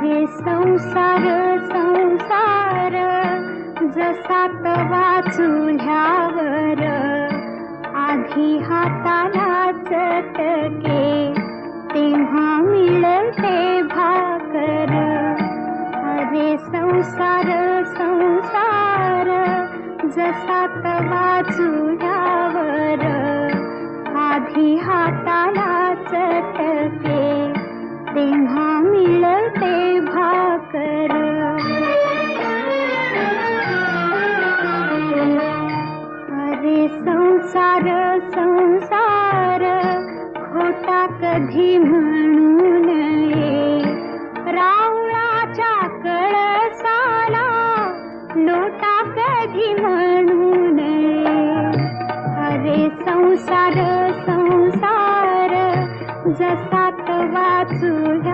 अरे संसार संसार जसा तवा चुल्यावर आधी हाताला चटके तेव्हा मिळते भाकर. अरे संसार संसार जसा तवा चुल्यावर आधी हाताला चटके तेव्हा मिळते भाकर. अरे संसार संसार खोटा कधी म्हणू नये, रावळाच्या कळसाला लोटा कधी म्हणू नये. अरे संसार संसार जसा तवा चुल्यावर